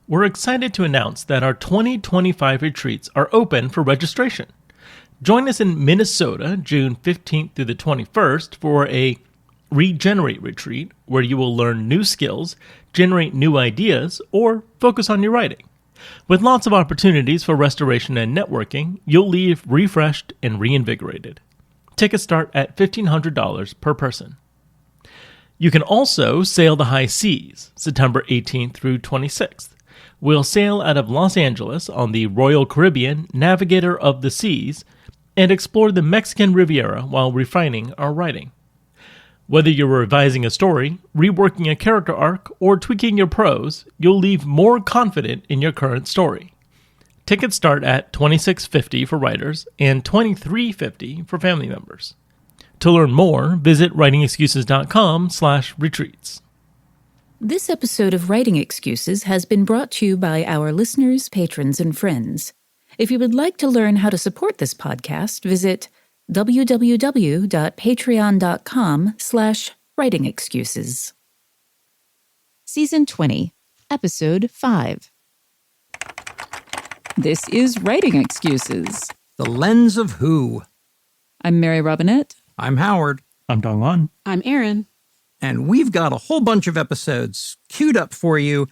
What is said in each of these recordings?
we're excited to announce that our 2025 retreats are open for registration. Join us in Minnesota, June 15th through the 21st for a Regenerate retreat, where you will learn new skills, generate new ideas, or focus on your writing. With lots of opportunities for restoration and networking, you'll leave refreshed and reinvigorated. Tickets start at $1,500 per person. You can also sail the high seas, September 18th through 26th. We'll sail out of Los Angeles on the Royal Caribbean Navigator of the Seas and explore the Mexican Riviera while refining our writing. Whether you're revising a story, reworking a character arc, or tweaking your prose, you'll leave more confident in your current story. Tickets start at $26.50 for writers and $23.50 for family members. To learn more, visit writingexcuses.com/retreats. This episode of Writing Excuses has been brought to you by our listeners, patrons, and friends. If you would like to learn how to support this podcast, visit www.patreon.com/writingexcuses. Season 20, Episode 5. This is Writing Excuses. The Lens of Who. I'm Mary Robinette. I'm Howard. I'm Dong-Lan. I'm Erin. And we've got a whole bunch of episodes queued up for you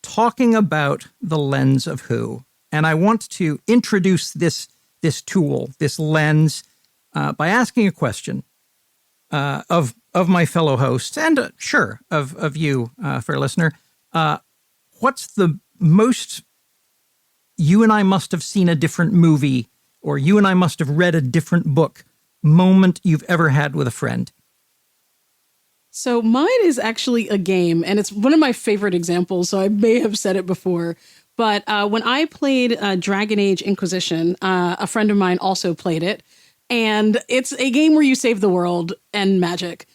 talking about the lens of who. And I want to introduce this tool, this lens, by asking a question of my fellow hosts and, of you, fair listener. What's the most you and I must have seen a different movie or you and I must have read a different book moment you've ever had with a friend? So mine is actually a game, and it's one of my favorite examples, so I may have said it before. But when I played Dragon Age Inquisition, a friend of mine also played it. And it's a game where you save the world and magic,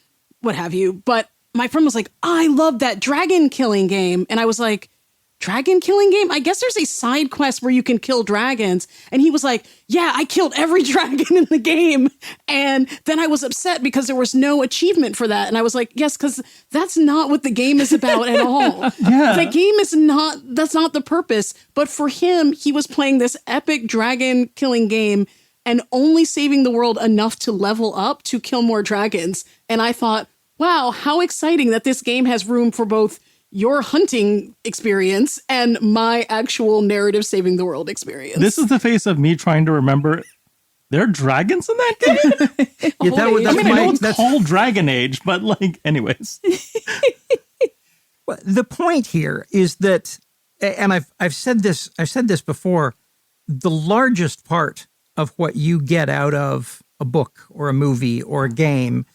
what have you. But my friend was like, I love that dragon killing game. And I was like, dragon killing game? I guess there's a side quest where you can kill dragons. And he was like, yeah, I killed every dragon in the game. And then I was upset because there was no achievement for that. And I was like, yes, because that's not what the game is about at all. Yeah. The game is not, that's not the purpose. But for him, he was playing this epic dragon killing game and only saving the world enough to level up to kill more dragons. And I thought, wow, how exciting that this game has room for both your hunting experience and my actual narrative saving the world experience. This is the face of me trying to remember, there are dragons in that game? Yeah, I know it's called Dragon Age, but anyways. Well, the point here is that, and I've said this before, the largest part of what you get out of a book or a movie or a game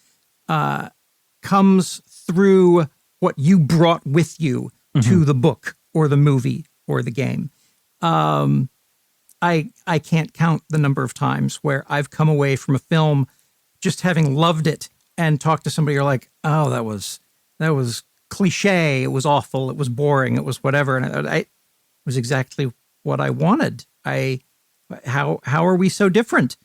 comes through what you brought with you to the book or the movie or the game. I can't count the number of times where I've come away from a film just having loved it and talked to somebody, you're like, oh, that was cliche, it was awful, it was boring, it was whatever, and it was exactly what I wanted. How are we so different?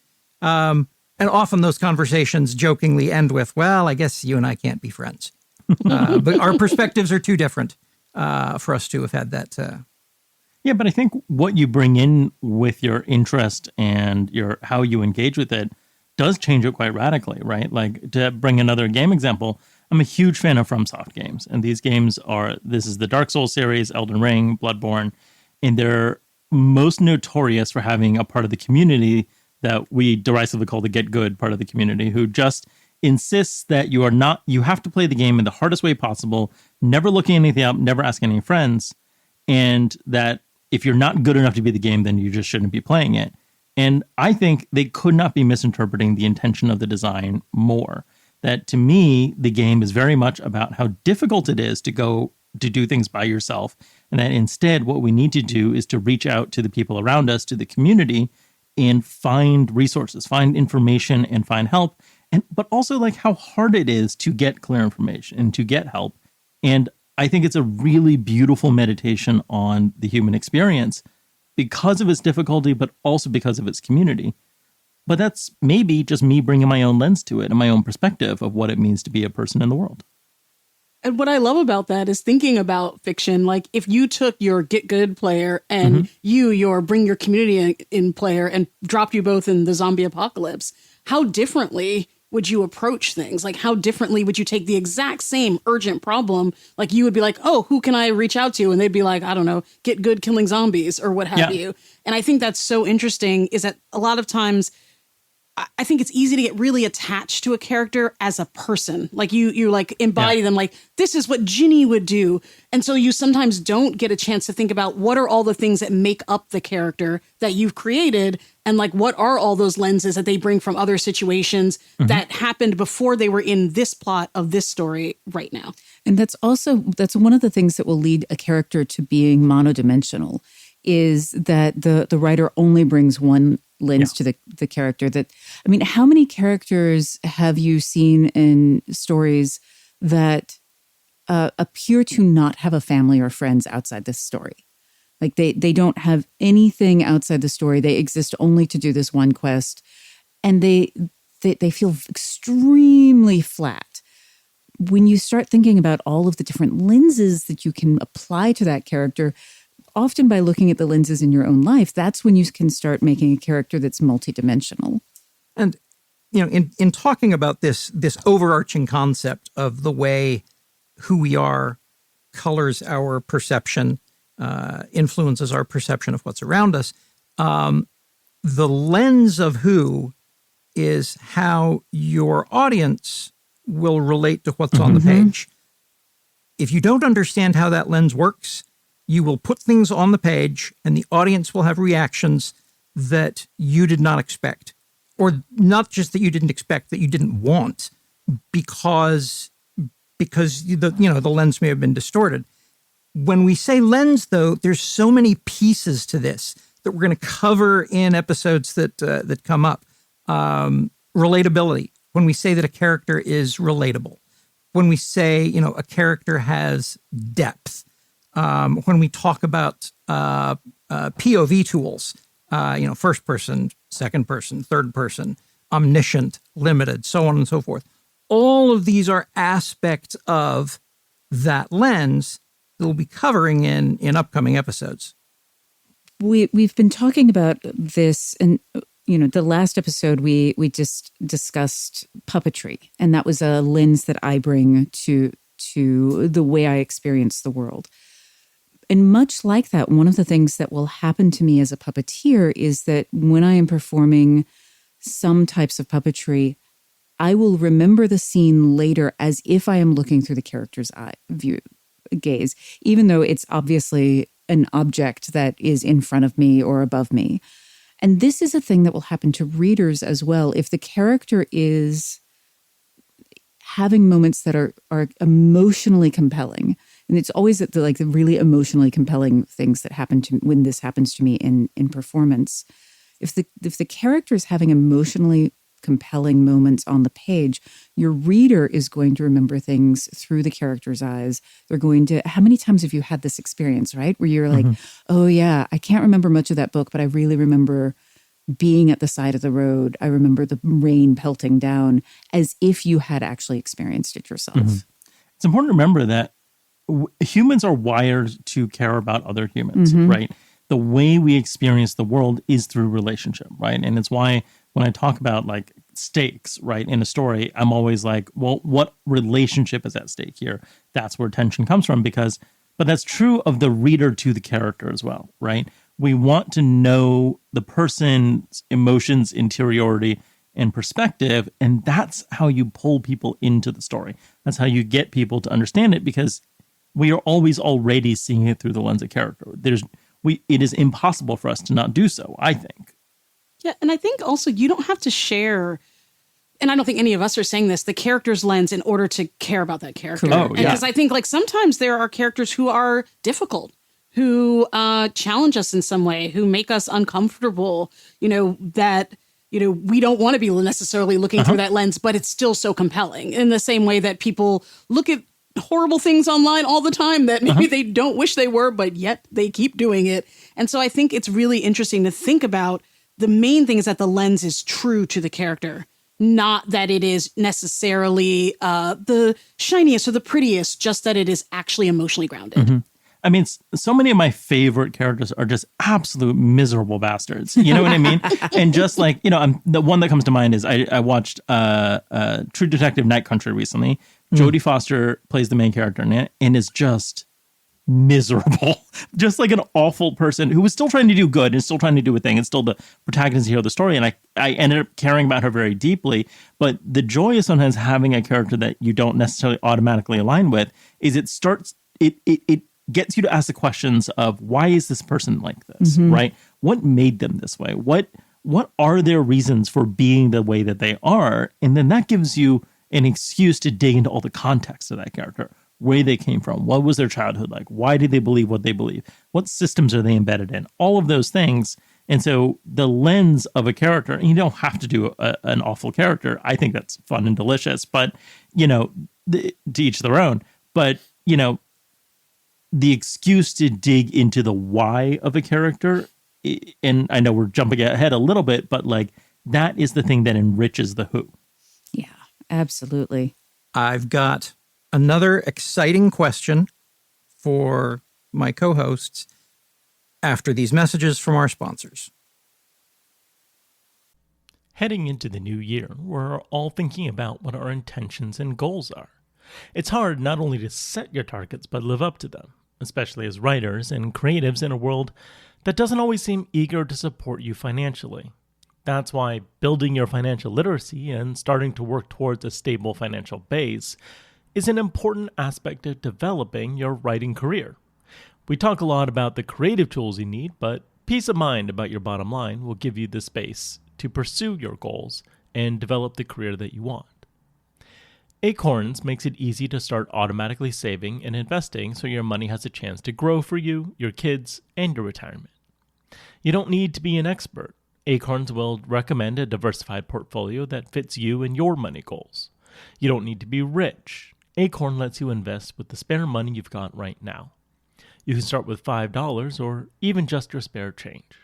And often those conversations jokingly end with, well, I guess you and I can't be friends. But our perspectives are too different for us to have had that. Yeah, but I think what you bring in with your interest and how you engage with it does change it quite radically, right? Like, to bring another game example, I'm a huge fan of FromSoft games. And these games this is the Dark Souls series, Elden Ring, Bloodborne, and they're most notorious for having a part of the community that we derisively call the Get Good part of the community, who just insists that you have to play the game in the hardest way possible, never looking anything up, never asking any friends, and that if you're not good enough to be the game, then you just shouldn't be playing it. And I think they could not be misinterpreting the intention of the design more. That to me, the game is very much about how difficult it is to go to do things by yourself. And that instead, what we need to do is to reach out to the people around us, to the community, and find resources, find information, and find help. But also like how hard it is to get clear information and to get help. And I think it's a really beautiful meditation on the human experience because of its difficulty, but also because of its community. But that's maybe just me bringing my own lens to it and my own perspective of what it means to be a person in the world. And what I love about that is thinking about fiction. Like if you took your Get Good player and your Bring Your Community in player and dropped you both in the zombie apocalypse, how differently would you approach things? Like how differently would you take the exact same urgent problem? Like you would be like, oh, who can I reach out to? And they'd be like, I don't know, Get Good killing zombies or what have you. And I think that's so interesting is that a lot of times I think it's easy to get really attached to a character as a person. Like you like embody them like, this is what Ginny would do. And so you sometimes don't get a chance to think about what are all the things that make up the character that you've created. And like, what are all those lenses that they bring from other situations that happened before they were in this plot of this story right now. And that's one of the things that will lead a character to being monodimensional is that the writer only brings one lens to the character. That, I mean, how many characters have you seen in stories that appear to not have a family or friends outside this story? Like they don't have anything outside the story. They exist only to do this one quest. And they feel extremely flat. When you start thinking about all of the different lenses that you can apply to that character, often by looking at the lenses in your own life, that's when you can start making a character that's multidimensional. And, you know, in talking about this overarching concept of the way who we are colors our perception, influences our perception of what's around us, the lens of who is how your audience will relate to what's on the page. If you don't understand how that lens works, you will put things on the page and the audience will have reactions that you did not expect, or not just that you didn't expect, that you didn't want, because the lens may have been distorted. When we say lens, though, there's so many pieces to this that we're going to cover in episodes that come up. Relatability. When we say that a character is relatable, when we say a character has depth. When we talk about POV tools, first person, second person, third person, omniscient, limited, so on and so forth. All of these are aspects of that lens that we'll be covering in upcoming episodes. We've been talking about this, and the last episode we just discussed puppetry, and that was a lens that I bring to the way I experience the world. And much like that, one of the things that will happen to me as a puppeteer is that when I am performing some types of puppetry, I will remember the scene later as if I am looking through the character's gaze, even though it's obviously an object that is in front of me or above me. And this is a thing that will happen to readers as well. If the character is having moments that are emotionally compelling, and it's always the really emotionally compelling things that happen to when this happens to me in performance. If the character is having emotionally compelling moments on the page, your reader is going to remember things through the character's eyes. They're going to, how many times have you had this experience, right? Where you're like, oh yeah, I can't remember much of that book, but I really remember being at the side of the road. I remember the rain pelting down, as if you had actually experienced it yourself. It's important to remember that humans are wired to care about other humans, right? The way we experience the world is through relationship, right? And it's why when I talk about like stakes, right, in a story, I'm always like, well, what relationship is at stake here? That's where tension comes from, but that's true of the reader to the character as well, right? We want to know the person's emotions, interiority, and perspective, and that's how you pull people into the story. That's how you get people to understand it, because we are always already seeing it through the lens of character. It is impossible for us to not do so, I think. Yeah, and I think also you don't have to share, and I don't think any of us are saying this, the character's lens in order to care about that character. Because I think like sometimes there are characters who are difficult, who challenge us in some way, who make us uncomfortable, that we don't want to be necessarily looking through that lens, but it's still so compelling. In the same way that people look at horrible things online all the time that maybe they don't wish they were, but yet they keep doing it. And so I think it's really interesting to think about the main thing is that the lens is true to the character. Not that it is necessarily the shiniest or the prettiest, just that it is actually emotionally grounded. I mean, so many of my favorite characters are just absolute miserable bastards. You know what I mean? And just like, the one that comes to mind is I watched True Detective Night Country recently. Jodie Foster plays the main character in it and is just miserable. Just like an awful person who was still trying to do good and still trying to do a thing and still the protagonist here of the story. And I ended up caring about her very deeply. But the joy of sometimes having a character that you don't necessarily automatically align with is it gets you to ask the questions of, why is this person like this, right? What made them this way? What are their reasons for being the way that they are? And then that gives you an excuse to dig into all the context of that character, where they came from, what was their childhood like, why did they believe what they believe, what systems are they embedded in, all of those things. And so the lens of a character, and you don't have to do an awful character. I think that's fun and delicious, but, to each their own. But, the excuse to dig into the why of a character, and I know we're jumping ahead a little bit, but like that is the thing that enriches the who. Yeah, absolutely. I've got another exciting question for my co-hosts after these messages from our sponsors. Heading into the new year, we're all thinking about what our intentions and goals are. It's hard not only to set your targets, but live up to them, especially as writers and creatives in a world that doesn't always seem eager to support you financially. That's why building your financial literacy and starting to work towards a stable financial base is an important aspect of developing your writing career. We talk a lot about the creative tools you need, but peace of mind about your bottom line will give you the space to pursue your goals and develop the career that you want. Acorns makes it easy to start automatically saving and investing so your money has a chance to grow for you, your kids, and your retirement. You don't need to be an expert. Acorns will recommend a diversified portfolio that fits you and your money goals. You don't need to be rich. Acorn lets you invest with the spare money you've got right now. You can start with $5 or even just your spare change.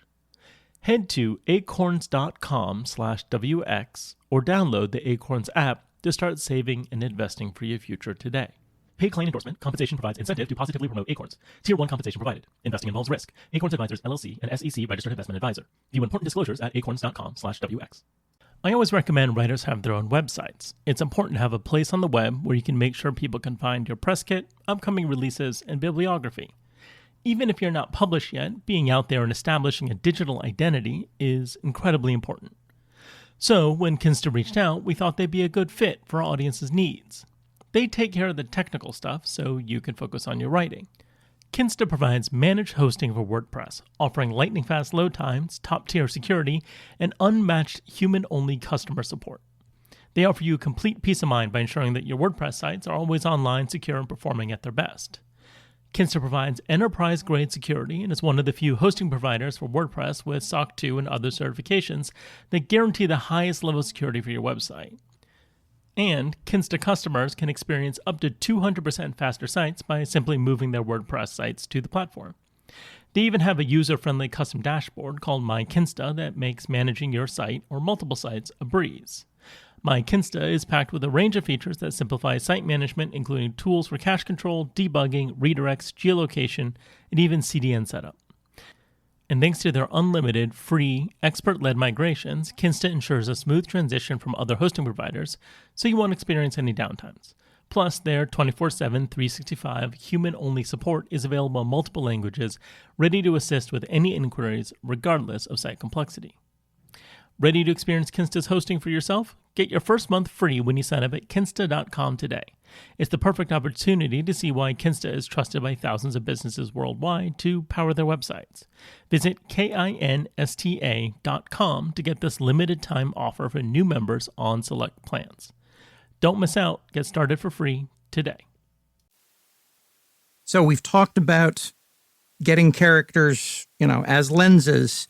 Head to acorns.com/WX or download the Acorns app to start saving and investing for your future today. Paid client endorsement. Compensation provides incentive to positively promote Acorns. Tier 1 compensation provided. Investing involves risk. Acorns Advisors, LLC, an SEC registered investment advisor. View important disclosures at acorns.com/WX. I always recommend writers have their own websites. It's important to have a place on the web where you can make sure people can find your press kit, upcoming releases, and bibliography. Even if you're not published yet, being out there and establishing a digital identity is incredibly important. So when Kinsta reached out, we thought they'd be a good fit for our audience's needs. They take care of the technical stuff so you can focus on your writing. Kinsta provides managed hosting for WordPress, offering lightning-fast load times, top-tier security, and unmatched human-only customer support. They offer you complete peace of mind by ensuring that your WordPress sites are always online, secure, and performing at their best. Kinsta provides enterprise-grade security and is one of the few hosting providers for WordPress with SOC 2 and other certifications that guarantee the highest level of security for your website. And Kinsta customers can experience up to 200% faster sites by simply moving their WordPress sites to the platform. They even have a user-friendly custom dashboard called My Kinsta that makes managing your site or multiple sites a breeze. My Kinsta is packed with a range of features that simplify site management, including tools for cache control, debugging, redirects, geolocation, and even CDN setup. And thanks to their unlimited, free, expert-led migrations, Kinsta ensures a smooth transition from other hosting providers, so you won't experience any downtimes. Plus, their 24/7, 365 human-only support is available in multiple languages, ready to assist with any inquiries, regardless of site complexity. Ready to experience Kinsta's hosting for yourself? Get your first month free when you sign up at Kinsta.com today. It's the perfect opportunity to see why Kinsta is trusted by thousands of businesses worldwide to power their websites. Visit KINSTA.com to get this limited time offer for new members on select plans. Don't miss out. Get started for free today. So we've talked about getting characters, as lenses.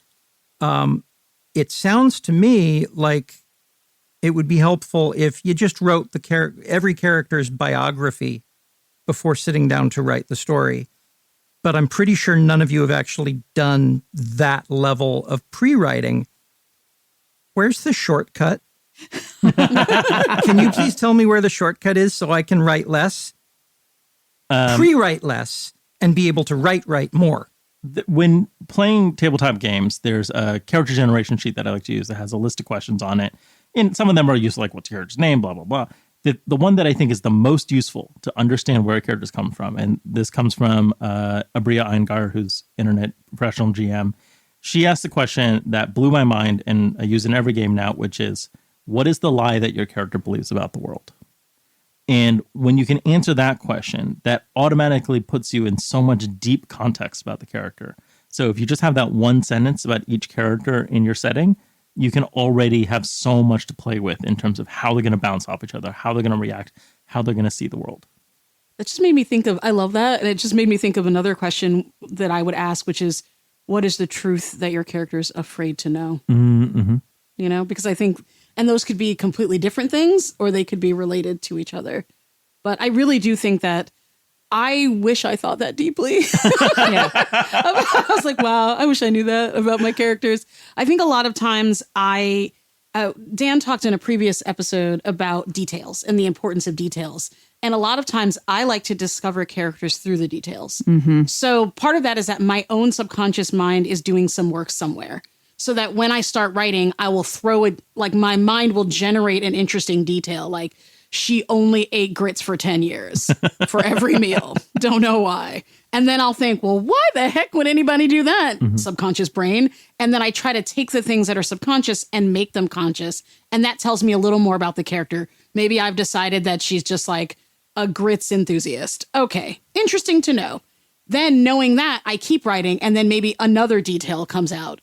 It sounds to me like it would be helpful if you just wrote every character's biography before sitting down to write the story. But I'm pretty sure none of you have actually done that level of pre-writing. Where's the shortcut? Can you please tell me where the shortcut is so I can write less? Pre-write less and be able to write more. When playing tabletop games, there's a character generation sheet that I like to use that has a list of questions on it. And some of them are useful, like what's your character's name, blah, blah, blah. The one that I think is the most useful to understand where characters come from, and this comes from Abria Iyengar, who's internet professional GM. She asked the question that blew my mind, and I use it in every game now, which is, what is the lie that your character believes about the world? And when you can answer that question, that automatically puts you in so much deep context about the character. So if you just have that one sentence about each character in your setting, you can already have so much to play with in terms of how they're going to bounce off each other, how they're going to react, how they're going to see the world. That just made me think of, I love that. And it just made me think of another question that I would ask, which is, what is the truth that your character's afraid to know? Mm-hmm. You know, because I think, and those could be completely different things, or they could be related to each other. But I really do think that I wish I thought that deeply. I was like, wow, I wish I knew that about my characters. I think a lot of times Dan talked in a previous episode about details and the importance of details. And a lot of times I like to discover characters through the details. Mm-hmm. So part of that is that my own subconscious mind is doing some work somewhere. So that when I start writing, I will throw it, like my mind will generate an interesting detail. Like, she only ate grits for 10 years for every meal. Don't know why. And then I'll think, well, why the heck would anybody do that? Mm-hmm. Subconscious brain. And then I try to take the things that are subconscious and make them conscious. And that tells me a little more about the character. Maybe I've decided that she's just like a grits enthusiast. Okay, interesting to know. Then knowing that, I keep writing, and then maybe another detail comes out.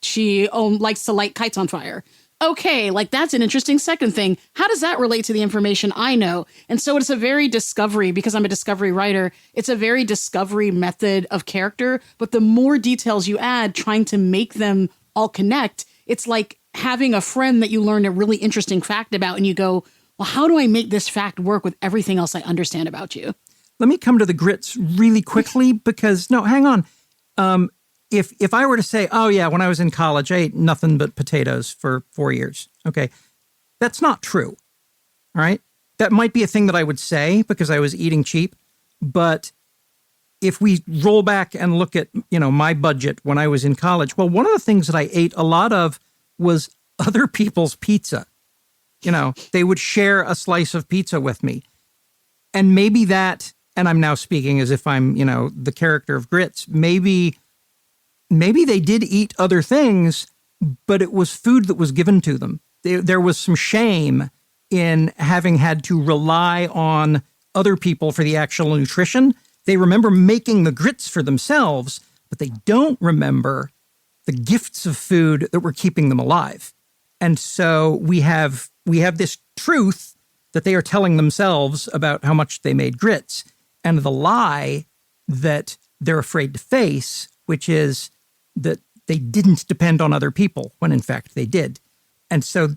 She likes to light kites on fire. Okay, like that's an interesting second thing. How does that relate to the information I know? And so it's a very discovery, because I'm a discovery writer, it's a very discovery method of character. But the more details you add, trying to make them all connect, it's like having a friend that you learn a really interesting fact about, and you go, well, how do I make this fact work with everything else I understand about you? Let me come to the grits really quickly because, no, hang on. If I were to say, oh yeah, when I was in college, I ate nothing but potatoes for 4 years. Okay. That's not true. All right. That might be a thing that I would say because I was eating cheap. But if we roll back and look at, my budget when I was in college, well, one of the things that I ate a lot of was other people's pizza. They would share a slice of pizza with me. And maybe that, and I'm now speaking as if I'm, the character of Grits, maybe they did eat other things, but it was food that was given to them. There was some shame in having had to rely on other people for the actual nutrition. They remember making the grits for themselves, but they don't remember the gifts of food that were keeping them alive. And so we have this truth that they are telling themselves about how much they made grits, and the lie that they're afraid to face, which is that they didn't depend on other people when in fact they did. And so,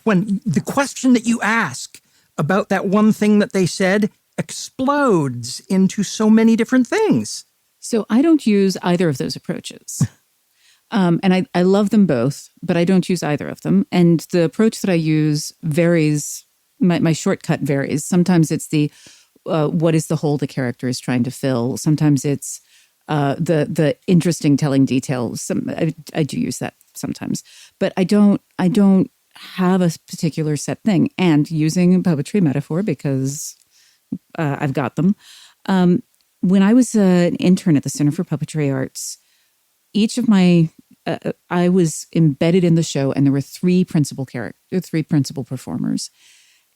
when the question that you ask about that one thing that they said explodes into so many different things. So I don't use either of those approaches. And I love them both, but I don't use either of them. And the approach that I use varies. My shortcut varies. Sometimes it's what is the hole the character is trying to fill. Sometimes it's the interesting telling details. I do use that sometimes, but I don't have a particular set thing. And using poetry metaphor, because I've got them. When I was an intern at the Center for Puppetry Arts, each of my I was embedded in the show, and there were three principal performers,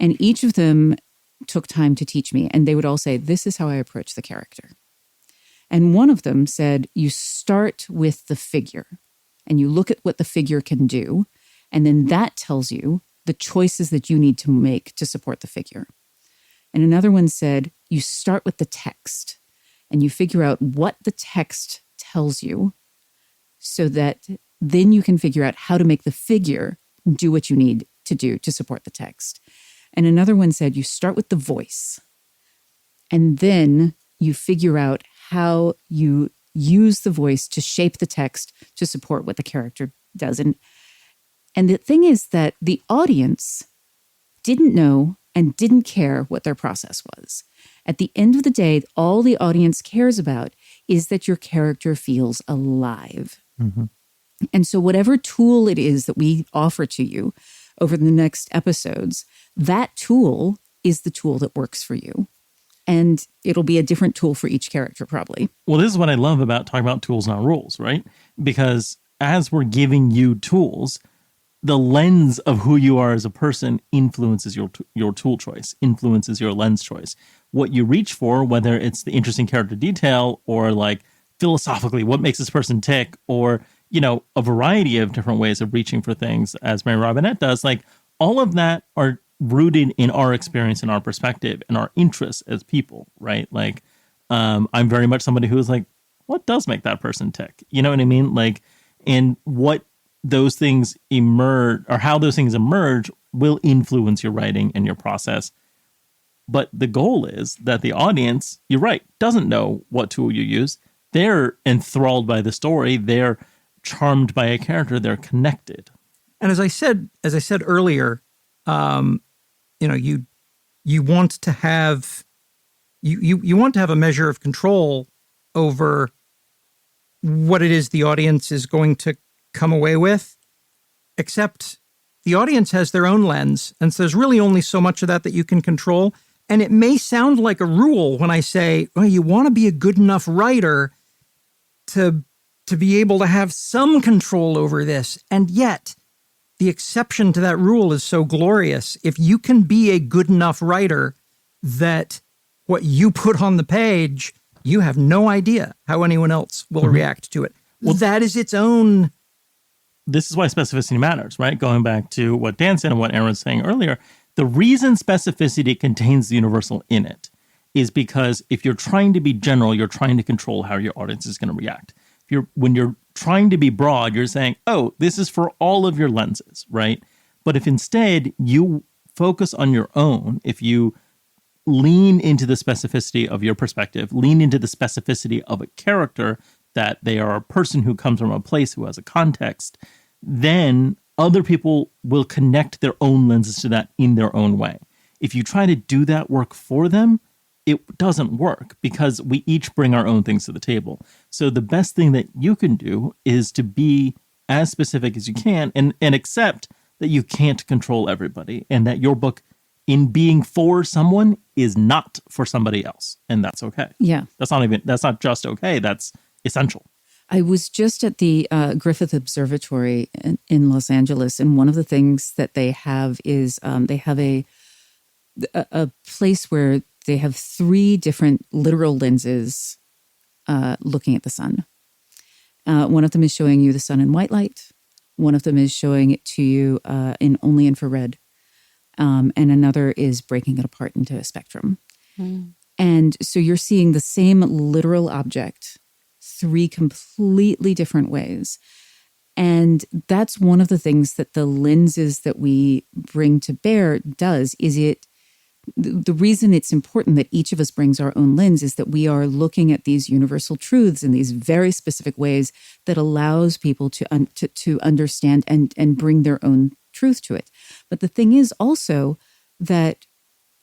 and each of them took time to teach me, and they would all say, "This is how I approach the character." And one of them said, "You start with the figure, and you look at what the figure can do, and then that tells you the choices that you need to make to support the figure." And another one said, "You start with the text, and you figure out what the text tells you, so that then you can figure out how to make the figure do what you need to do to support the text." And another one said, "You start with the voice, and then you figure out how you use the voice to shape the text to support what the character does." And the thing is that the audience didn't know and didn't care what their process was. At the end of the day, all the audience cares about is that your character feels alive. Mm-hmm. And so whatever tool it is that we offer to you over the next episodes, that tool is the tool that works for you. And it'll be a different tool for each character, probably. Well, this is what I love about talking about tools, not rules, right? Because as we're giving you tools, the lens of who you are as a person influences your tool choice, influences your lens choice. What you reach for, whether it's the interesting character detail or like philosophically, what makes this person tick, or, you know, a variety of different ways of reaching for things, as Mary Robinette does, like all of that are rooted in our experience and our perspective and our interests as people, right? Like, I'm very much somebody who is like, what does make that person tick? You know what I mean? Like, and what those things emerge, or how those things emerge, will influence your writing and your process. But the goal is that the audience, you're right, doesn't know what tool you use. They're enthralled by the story. They're charmed by a character. They're connected. And as I said earlier, you know, you want to have you want to have a measure of control over what it is the audience is going to come away with, except the audience has their own lens. And so there's really only so much of that you can control. And it may sound like a rule when I say, well, you want to be a good enough writer to be able to have some control over this. And yet the exception to that rule is so glorious. If you can be a good enough writer that what you put on the page, you have no idea how anyone else will react to it. Well, that is its own. This is why specificity matters, right? Going back to what Dan said and what Aaron was saying earlier, the reason specificity contains the universal in it is because if you're trying to be general, you're trying to control how your audience is going to react. When you're trying to be broad, you're saying, oh, this is for all of your lenses, right? But if instead you focus on your own, if you lean into the specificity of your perspective, lean into the specificity of a character, that they are a person who comes from a place, who has a context, then other people will connect their own lenses to that in their own way. If you try to do that work for them, it doesn't work because we each bring our own things to the table. So the best thing that you can do is to be as specific as you can and accept that you can't control everybody and that your book, in being for someone, is not for somebody else. And that's okay. Yeah. That's not just okay. That's essential. I was just at the Griffith Observatory in Los Angeles, and one of the things that they have is they have a place where they have 3 different literal lenses looking at the sun. One of them is showing you the sun in white light. One of them is showing it to you in only infrared. And another is breaking it apart into a spectrum. Mm. And so you're seeing the same literal object 3 completely different ways. And that's one of the things that the lenses that we bring to bear does, is the reason it's important that each of us brings our own lens is that we are looking at these universal truths in these very specific ways that allows people to understand and bring their own truth to it. But the thing is also that,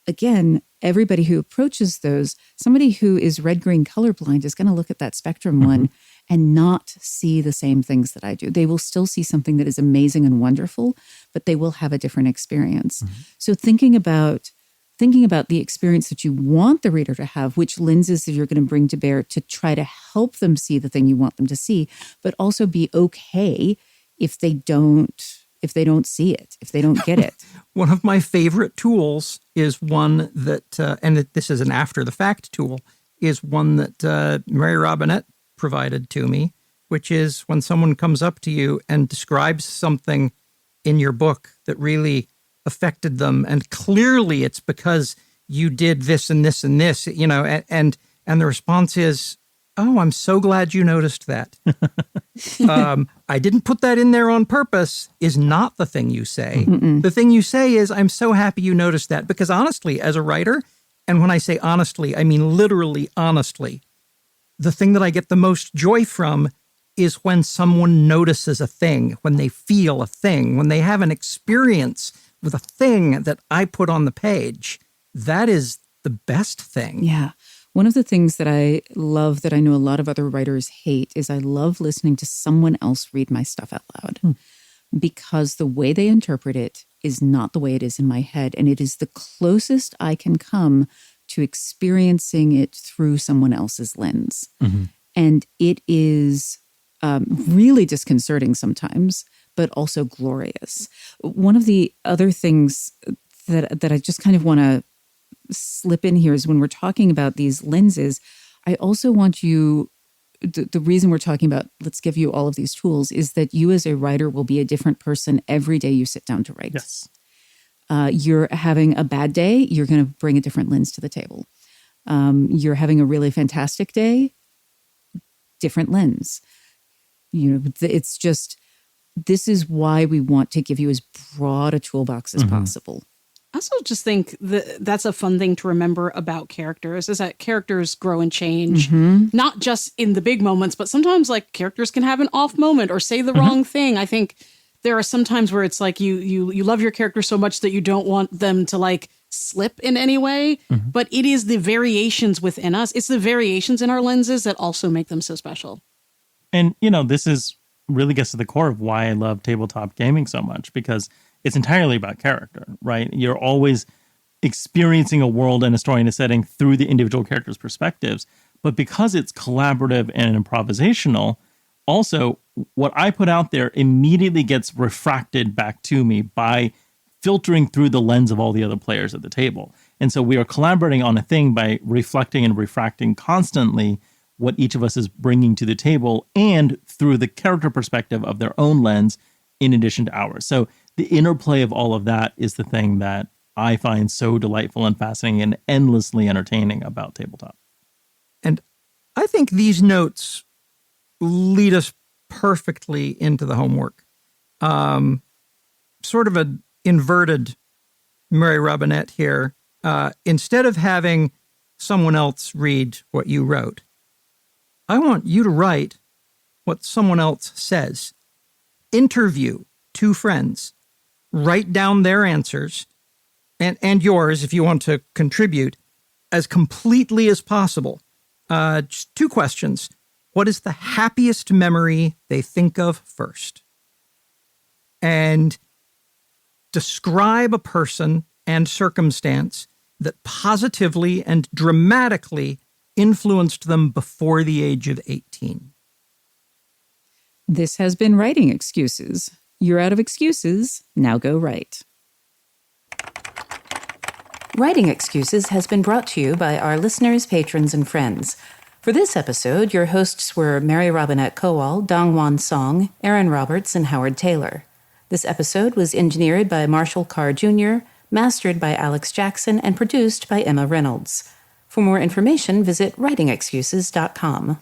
again, everybody who approaches those, somebody who is red-green colorblind is going to look at that spectrum one and not see the same things that I do. They will still see something that is amazing and wonderful, but they will have a different experience. Mm-hmm. So thinking about the experience that you want the reader to have, which lenses you're going to bring to bear to try to help them see the thing you want them to see, but also be okay if they don't see it, if they don't get it. One of my favorite tools is one that, and this is an after-the-fact tool, is one that Mary Robinette provided to me, which is when someone comes up to you and describes something in your book that really affected them, and clearly it's because you did this and this and this, you know, and the response is, oh, I'm so glad you noticed that. I didn't put that in there on purpose is not the thing you say. Mm-mm. The thing you say is, I'm so happy you noticed that. Because honestly, as a writer, and when I say honestly, I mean literally honestly, the thing that I get the most joy from is when someone notices a thing, when they feel a thing, when they have an experience with a thing that I put on the page. That is the best thing. Yeah. One of the things that I love that I know a lot of other writers hate is I love listening to someone else read my stuff out loud because the way they interpret it is not the way it is in my head. And it is the closest I can come to experiencing it through someone else's lens. And it is really disconcerting sometimes, but also glorious. One of the other things that I just kind of want to slip in here is when we're talking about these lenses, I also want you, the reason we're talking about, let's give you all of these tools, is that you as a writer will be a different person every day you sit down to write. Yes. You're having a bad day, you're going to bring a different lens to the table. You're having a really fantastic day, different lens. It's just, this is why we want to give you as broad a toolbox as possible. I also just think that that's a fun thing to remember about characters is that characters grow and change, not just in the big moments, but sometimes like characters can have an off moment or say the wrong thing. I think there are some times where it's like you love your character so much that you don't want them to like slip in any way, but it is the variations within us. It's the variations in our lenses that also make them so special. And, this is really gets to the core of why I love tabletop gaming so much, because it's entirely about character, right? You're always experiencing a world and a story and a setting through the individual characters' perspectives. But because it's collaborative and improvisational, also what I put out there immediately gets refracted back to me by filtering through the lens of all the other players at the table. And so we are collaborating on a thing by reflecting and refracting constantly what each of us is bringing to the table and through the character perspective of their own lens in addition to ours. So the interplay of all of that is the thing that I find so delightful and fascinating and endlessly entertaining about tabletop. And I think these notes lead us perfectly into the homework. Sort of an inverted Mary Robinette here. Instead of having someone else read what you wrote, I want you to write what someone else says. Interview two friends. Write down their answers and yours if you want to contribute as completely as possible. Just two questions. What is the happiest memory they think of first? And describe a person and circumstance that positively and dramatically influenced them before the age of 18. This has been Writing Excuses. You're out of excuses. Now go write. Writing Excuses has been brought to you by our listeners, patrons, and friends. For this episode, your hosts were Mary Robinette Kowal, Dongwon Song, Aaron Roberts, and Howard Taylor. This episode was engineered by Marshall Carr Jr., mastered by Alex Jackson, and produced by Emma Reynolds. For more information, visit writingexcuses.com.